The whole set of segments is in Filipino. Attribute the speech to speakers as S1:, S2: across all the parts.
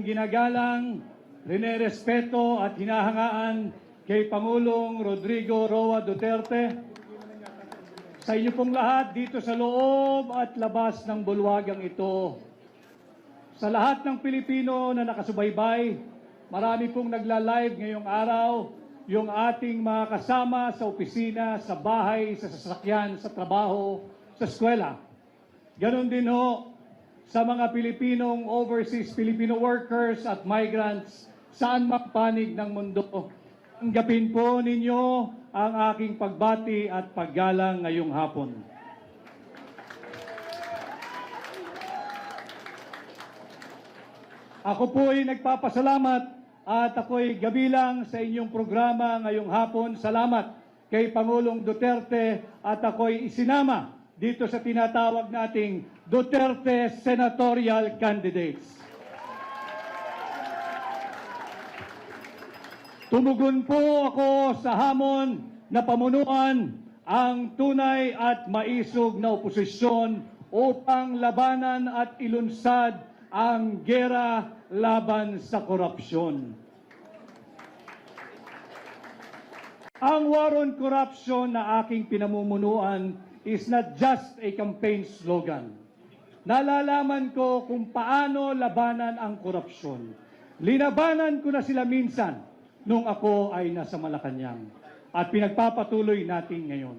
S1: Ginagalang, rinerespeto at hinahangaan kay Pangulong Rodrigo Roa Duterte, sa inyo pong lahat dito sa loob at labas ng bulwagang ito, sa lahat ng Pilipino na nakasubaybay, marami pong nagla-live ngayong araw, yung ating mga kasama sa opisina, sa bahay, sa sasakyan, sa trabaho, sa eskwela. Ganon din ho sa mga Pilipinong overseas Filipino workers at migrants saan mapanig ng mundo. Tanggapin po ninyo ang aking pagbati at paggalang ngayong hapon. Ako po ay nagpapasalamat at ako'y gabilang sa inyong programa ngayong hapon. Salamat kay Pangulong Duterte at ako'y isinama dito sa tinatawag nating Duterte Senatorial Candidates. Tumugon po ako sa hamon na pamunuan ang tunay at maisog na oposisyon upang labanan at ilunsad ang gera laban sa korupsyon. Ang war on corruption na aking pinamumunuan is not just a campaign slogan. Nalalaman ko kung paano labanan ang korupsyon. Linabanan ko na sila minsan nung ako ay nasa Malacanang at pinagpapatuloy natin ngayon.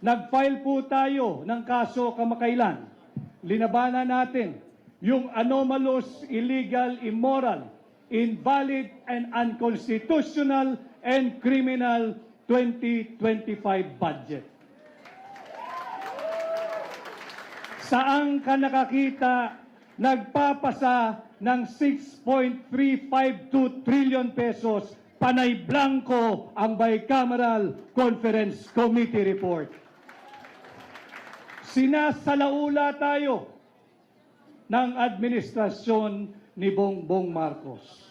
S1: Nag-file po tayo ng kaso kamakailan. Linabanan natin yung anomalous, illegal, immoral, invalid, and unconstitutional and criminal 2025 budget. Saan ka nakakita nagpapasa ng 6.352 trillion pesos panay blanco ang Bicameral Conference Committee report? Sinasalaula tayo ng administrasyon ni Bongbong Marcos.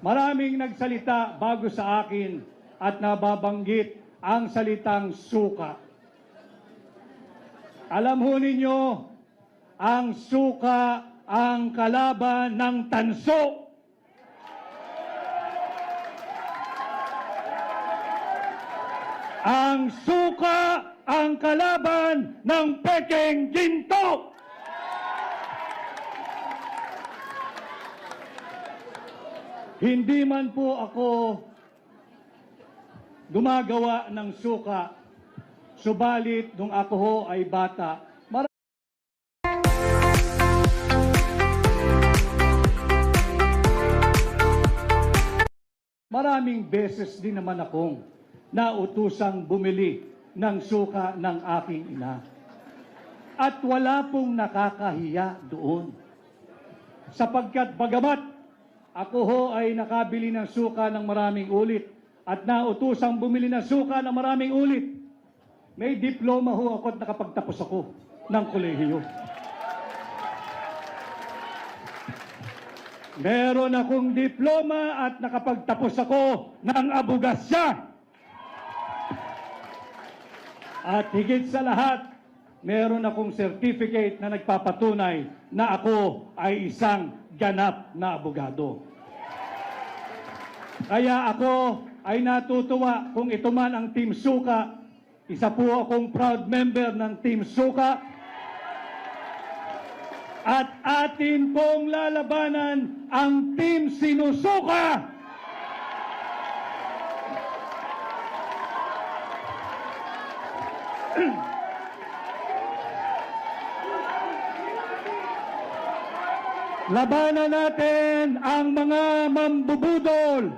S1: Maraming nagsalita bago sa akin at nababanggit ang salitang suka. Alam ho ninyo, ang suka ang kalaban ng tanso. Ang suka ang kalaban ng pekeng ginto. Hindi man po ako gumagawa ng suka, subalit nung ako ho ay bata, maraming beses din naman akong nautusang bumili ng suka ng aking ina. At wala pong nakakahiya doon. Sapagkat bagamat ako ho ay nakabili ng suka ng maraming ulit at nautusang bumili ng suka ng maraming ulit, may diploma ho ako at nakapagtapos ako ng kolehiyo. Meron akong diploma at nakapagtapos ako ng abogasya. At higit sa lahat, meron akong certificate na nagpapatunay na ako ay isang ganap na abogado. Kaya ako ay natutuwa kung ito man ang Team Suka. Isa po akong proud member ng Team Suka. At atin pong lalabanan ang Team Sinusuka. Labanan natin ang mga mambubudol,